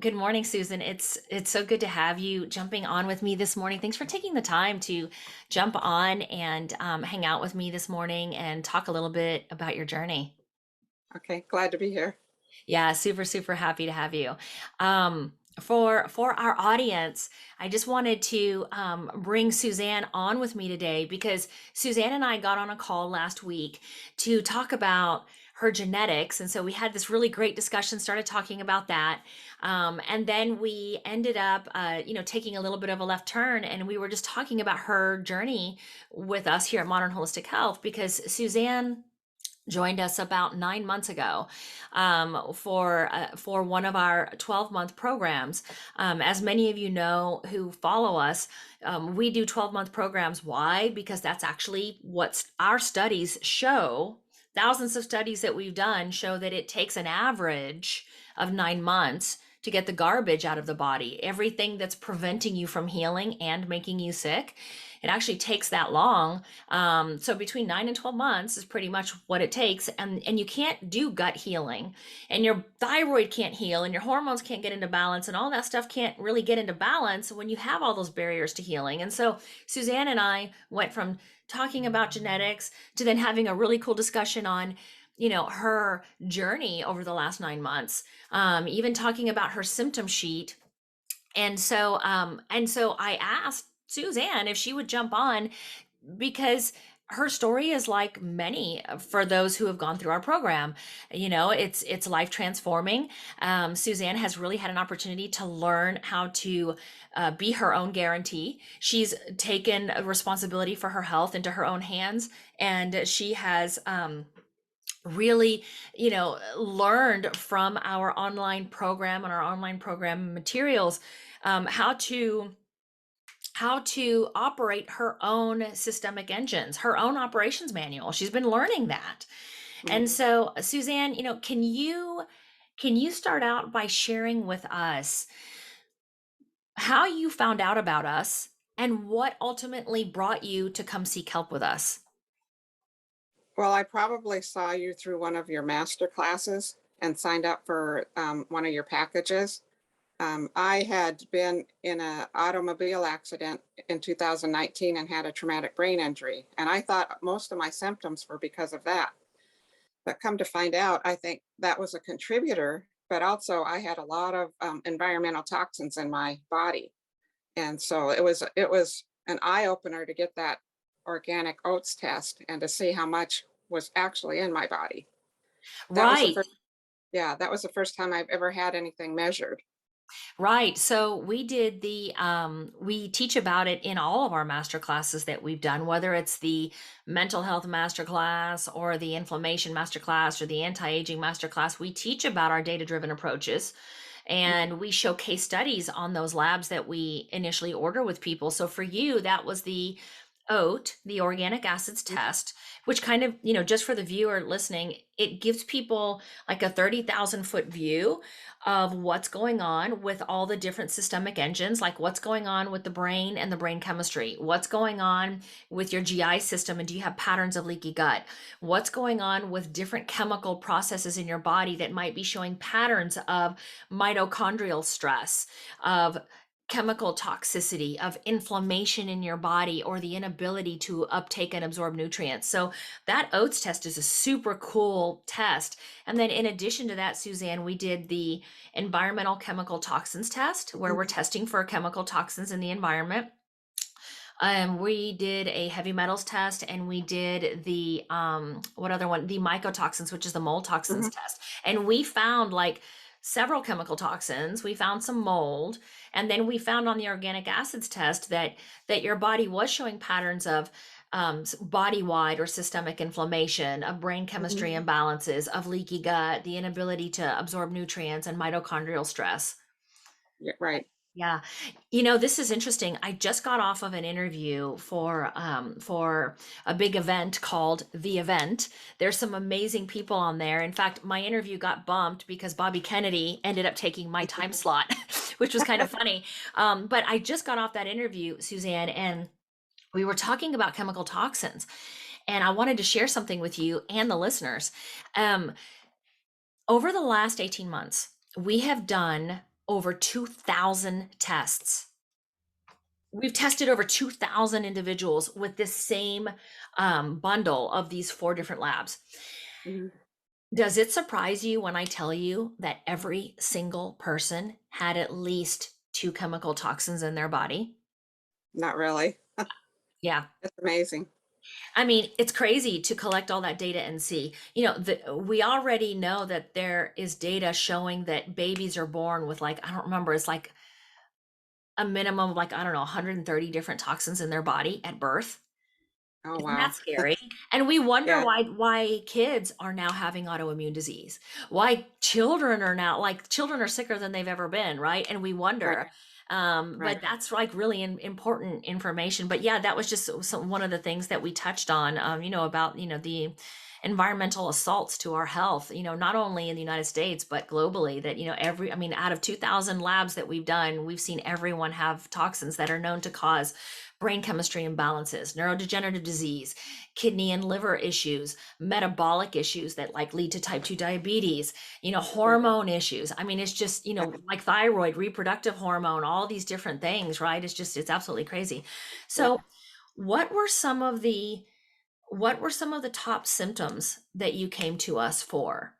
Good morning, Susan. It's so good to have you jumping on with me this morning. Thanks for taking the time to jump on and hang out with me this morning and talk a little bit about your journey. Okay, glad to be here. Yeah, super happy to have you. For our audience, I just wanted to bring Suzanne on with me today because Suzanne and I got on a call last week to talk about her genetics, and so we had this really great discussion. Started talking about that, and then we ended up, taking a little bit of a left turn, and we were just talking about her journey with us here at Modern Holistic Health because Suzanne joined us about 9 months ago for one of our 12-month programs. As many of you know who follow us, we do 12-month programs. Why? Because that's actually what our studies show. Thousands of studies that we've done show that it takes an average of 9 months to get the garbage out of the body, everything that's preventing you from healing and making you sick. It actually takes that long. So between 9 and 12 months is pretty much what it takes. And you can't do gut healing, and your thyroid can't heal, and your hormones can't get into balance, and all that stuff can't really get into balance when you have all those barriers to healing. And so Suzanne and I went from talking about genetics to then having a really cool discussion on her journey over the last 9 months, even talking about her symptom sheet. And so I asked Suzanne if she would jump on because her story is like many for those who have gone through our program. It's life transforming. Suzanne has really had an opportunity to learn how to be her own guarantee. She's taken responsibility for her health into her own hands, and she has really learned from our online program and our online program materials, how to operate her own systemic engines, her own operations manual. She's been learning that. And Mm. so Suzanne, can you start out by sharing with us how you found out about us and what ultimately brought you to come seek help with us? Well, I probably saw you through one of your master classes and signed up for one of your packages. I had been in an automobile accident in 2019 and had a traumatic brain injury, and I thought most of my symptoms were because of that. But come to find out, I think that was a contributor, but also I had a lot of environmental toxins in my body. And so it was an eye opener to get that organic oats test and to see how much was actually in my body. That was the Right. first Yeah, that was the first time I've ever had anything measured. Right. So we teach about it in all of our master classes that we've done, whether it's the mental health master class or the inflammation master class or the anti-aging master class. We teach about our data-driven approaches, Mhm. and we show case studies on those labs that we initially order with people. So for you, that was the the organic acids test, which kind of, just for the viewer listening, it gives people like a 30,000-foot view of what's going on with all the different systemic engines, like what's going on with the brain and the brain chemistry, what's going on with your GI system, and do you have patterns of leaky gut, what's going on with different chemical processes in your body that might be showing patterns of mitochondrial stress, of chemical toxicity, of inflammation in your body, or the inability to uptake and absorb nutrients. So that oats test is a super cool test. And then in addition to that, Suzanne, we did the environmental chemical toxins test, where we're Mhm. testing for chemical toxins in the environment. We did a heavy metals test, and we did the what other one? The mycotoxins, which is the mold toxins Mhm. test. And we found like several chemical toxins. We found some mold, and then we found on the organic acids test that your body was showing patterns of body-wide or systemic inflammation, of brain Mhm. chemistry imbalances, of leaky gut, the inability to absorb nutrients, and mitochondrial stress. Yeah, right. Yeah. This is interesting. I just got off of an interview for a big event called The Event. There's some amazing people on there. In fact, my interview got bumped because Bobby Kennedy ended up taking my time slot, which was kind of funny. But I just got off that interview, Suzanne, and we were talking about chemical toxins. And I wanted to share something with you and the listeners. Um, Over the last 18 months, we have done over 2,000 tests. We've tested over 2,000 individuals with this same bundle of these 4 different labs. Mhm. Does it surprise you when I tell you that every single person had at least 2 chemical toxins in their body? Not really. Yeah. It's amazing. I mean, it's crazy to collect all that data and see. We already know that there is data showing that babies are born with, like, I don't remember, it's like a minimum of, like, I don't know, 130 different toxins in their body at birth. Oh, Isn't that wow. scary? And we wonder Yeah, why kids are now having autoimmune disease. Why children are sicker than they've ever been, right? And we right, wonder. right. But that's like really important information. But yeah, that was just one of the things that we touched on. About the environmental assaults to our health. Not only in the United States but globally. That I mean, out of 2,000 labs that we've done, we've seen everyone have toxins that are known to cause brain chemistry imbalances, neurodegenerative disease, kidney and liver issues, metabolic issues that like lead to type 2 diabetes, Right. hormone issues. I mean, it's just, Yeah. like thyroid, reproductive hormone, all these different things, right? It's absolutely crazy. Yeah. So, what were some of the top symptoms that you came to us for?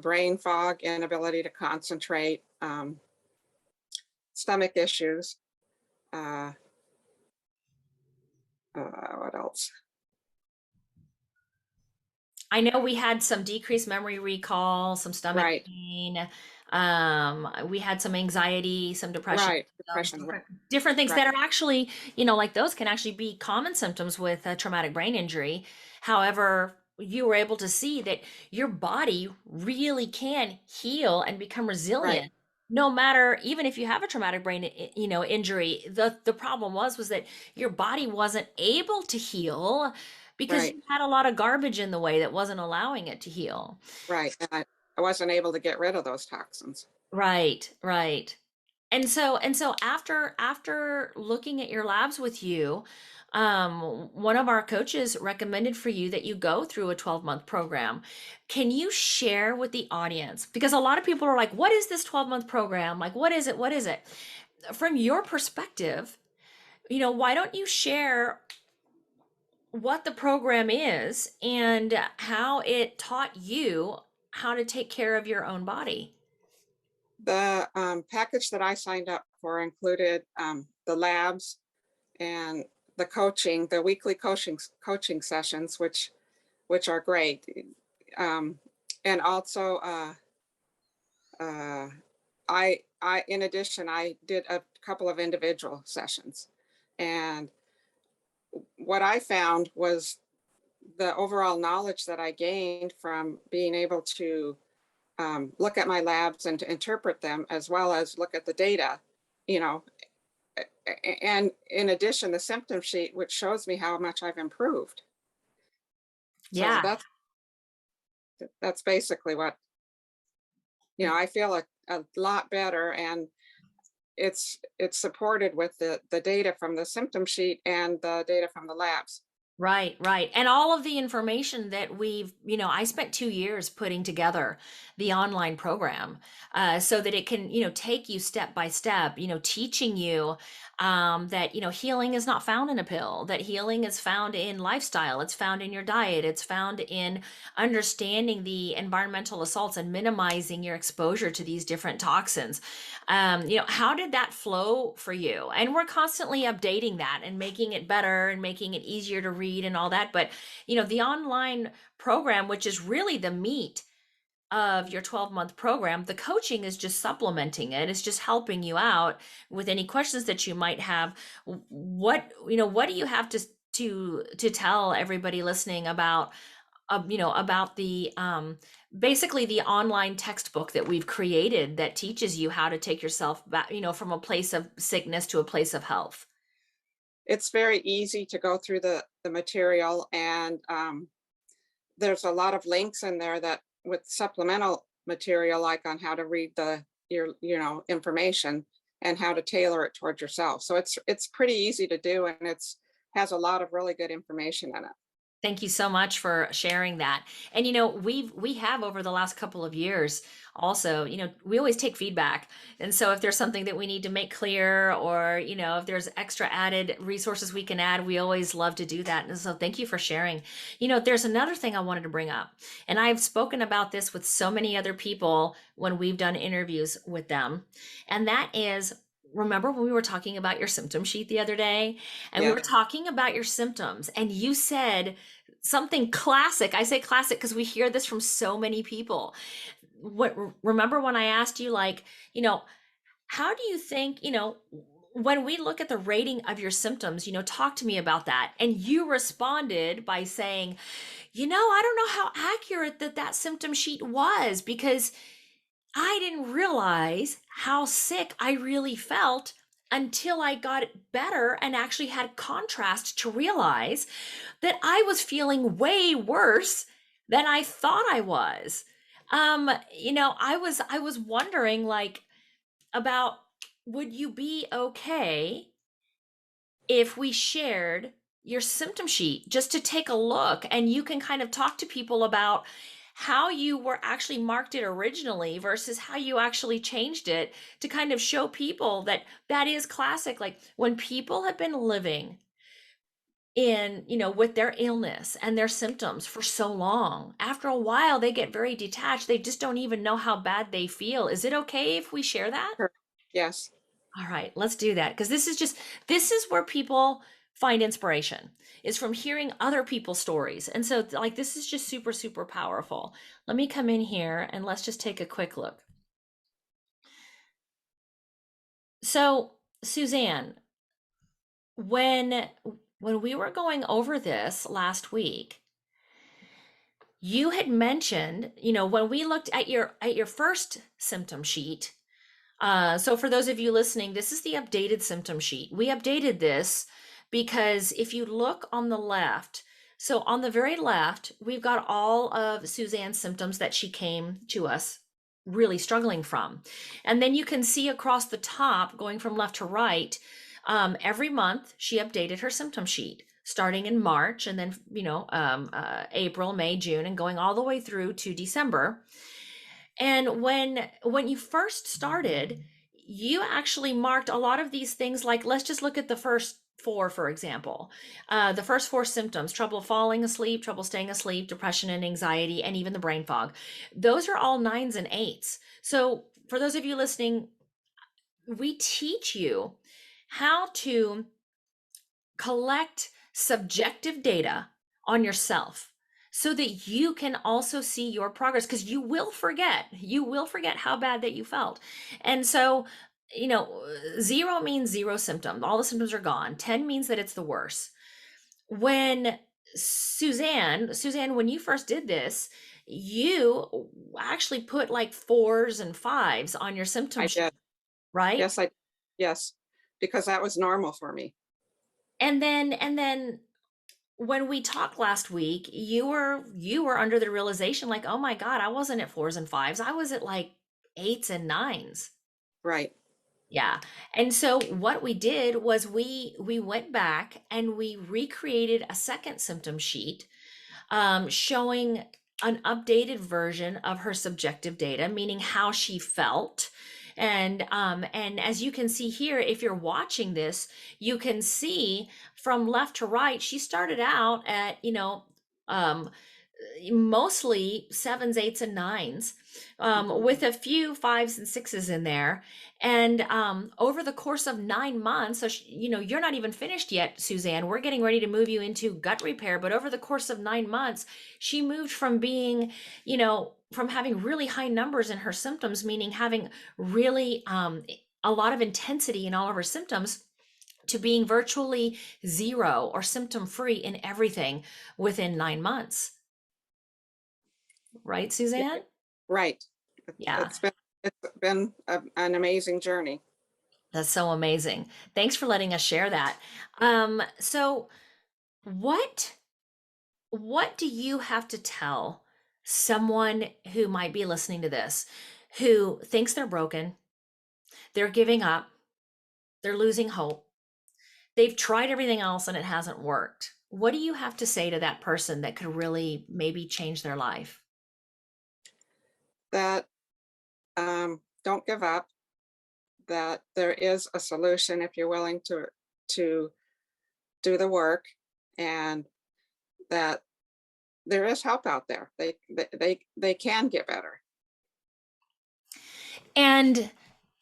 Brain fog, inability to concentrate, stomach issues. Uh, what else? I know we had some decreased memory recall, some stomach Right, pain. We had some anxiety, some depression right. symptoms, Depression. different things Right, that are actually, like those can actually be common symptoms with a traumatic brain injury. However, you were able to see that your body really can heal and become right, resilient no matter, even if you have a traumatic brain injury. The problem was that your body wasn't able to heal because right, you had a lot of garbage in the way that wasn't allowing it to heal. right. And I wasn't able to get rid of those toxins. Right, right. And so after looking at your labs with you, one of our coaches recommended for you that you go through a 12-month program. Can you share with the audience? Because a lot of people are like, what is this 12-month program? Like, what is it? What is it? From your perspective, why don't you share what the program is and how it taught you how to take care of your own body? The package that I signed up for included the labs and the coaching, the weekly coaching sessions, which are great. Um, and also, uh, I in addition, I did a couple of individual sessions, and what I found was the overall knowledge that I gained from being able to look at my labs and to interpret them, as well as look at the data, you know, and in addition, the symptom sheet, which shows me how much I've improved. So Yeah. that's basically what, I feel a lot better, and it's supported with the data from the symptom sheet and the data from the labs. Right, right. And all of the information that I spent 2 years putting together the online program so that it can, take you step by step, teaching you that, healing is not found in a pill, that healing is found in lifestyle, it's found in your diet, it's found in understanding the environmental assaults and minimizing your exposure to these different toxins. How did that flow for you? And we're constantly updating that and making it better and making it easier to read and all that. But, the online program, which is really the meat of your 12-month program, the coaching is just supplementing it. It's just helping you out with any questions that you might have. What do you have to tell everybody listening about the basically the online textbook that we've created that teaches you how to take yourself back, from a place of sickness to a place of health? It's very easy to go through the material, and there's a lot of links in there that with supplemental material, like on how to read your information and how to tailor it towards yourself. So it's pretty easy to do, and it's has a lot of really good information in it. Thank you so much for sharing that. And we have over the last couple of years also, we always take feedback. And so if there's something that we need to make clear, or, if there's extra added resources we can add, we always love to do that. And so thank you for sharing. There's another thing I wanted to bring up. And I've spoken about this with so many other people when we've done interviews with them. And that is, remember when we were talking about your symptom sheet the other day? And we Yeah. were talking about your symptoms, and you said something classic. I say classic because we hear this from so many people. What Remember when I asked you, like, how do you think, when we look at the rating of your symptoms, talk to me about that. And you responded by saying, I don't know how accurate that symptom sheet was, because I didn't realize how sick I really felt until I got it better and actually had contrast to realize that I was feeling way worse than I thought I was. I was wondering, like, about, would you be okay if we shared your symptom sheet just to take a look, and you can kind of talk to people about how you were actually marked it originally versus how you actually changed it, to kind of show people that that is classic. Like, when people have been living with their illness and their symptoms for so long, after a while they get very detached. They just don't even know how bad they feel. Is it okay if we share that? Sure. Yes. All right, let's do that, because this is where people find inspiration, is from hearing other people's stories. And so, like, this is just super, super powerful. Let me come in here and let's just take a quick look. So, Suzanne, when we were going over this last week, you had mentioned, when we looked at your first symptom sheet. So for those of you listening, this is the updated symptom sheet. We updated this because if you look on the left, so on the very left, we've got all of Suzanne's symptoms that she came to us really struggling from. And then you can see across the top, going from left to right, every month she updated her symptom sheet, starting in March, and then, April, May, June, and going all the way through to December. And when you first started, you actually marked a lot of these things. Like, let's just look at the first four, for example. The first four symptoms: trouble falling asleep, trouble staying asleep, depression and anxiety, and even the brain fog. Those are all nines and eights. So for those of you listening, we teach you how to collect subjective data on yourself, so that you can also see your progress, because you will forget how bad that you felt. And so, 0 means zero symptom, all the symptoms are gone. 10 means that it's the worst. When Suzanne, when you first did this, you actually put like fours and fives on your symptom I sheet, did. right? Yes, yes, because that was normal for me. And then when we talked last week, you were under the realization, like, oh my God, I wasn't at fours and fives. I was at like eights and nines. Right. Yeah. And so what we did was we went back and we recreated a second symptom sheet, showing an updated version of her subjective data, meaning how she felt. And as you can see here, if you're watching this, you can see from left to right, she started out at, um, mostly sevens, eights, and nines, Mhm. with a few fives and sixes in there. And over the course of 9 months, so you're not even finished yet, Suzanne. We're getting ready to move you into gut repair. But over the course of 9 months, she moved from being, from having really high numbers in her symptoms, meaning having really a lot of intensity in all of her symptoms, to being virtually zero or symptom free in everything within 9 months. Right, Yeah, Suzanne? right. Yeah, It's been an amazing journey. that's so amazing. Thanks for letting us share that. So what what do you have to tell someone who might be listening to this, who thinks they're broken, they're giving up, they're losing hope, they've tried everything else and it hasn't worked? What do you have to say to that person that could really maybe change their life? That don't give up, that there is a solution if you're willing to do the work, and that there is help out there. They can get better. And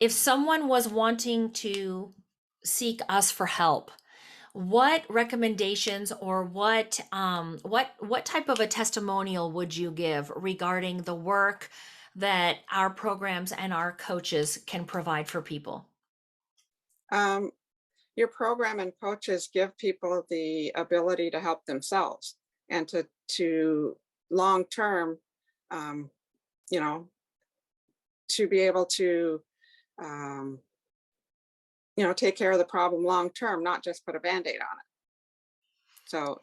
if someone was wanting to seek us for help, what recommendations or what type of a testimonial would you give regarding the work that our programs and our coaches can provide for people? Um, your program and coaches give people the ability to help themselves and to long term, um, you know, to be able to um, take care of the problem long term, not just put a band-aid on it. So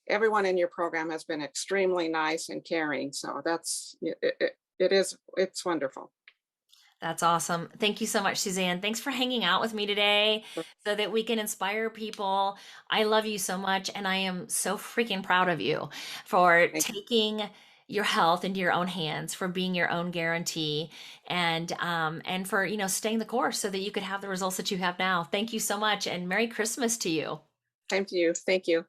everyone in your program has been extremely nice and caring. So it's wonderful. That's awesome. Thank you so much, Suzanne. Thanks for hanging out with me today so that we can inspire people. I love you so much, and I am so freaking proud of you for Thank taking your health into your own hands, for being your own guarantee, and for staying the course so that you could have the results that you have now. Thank you so much, and Merry Christmas to you. Same to you. Thank you.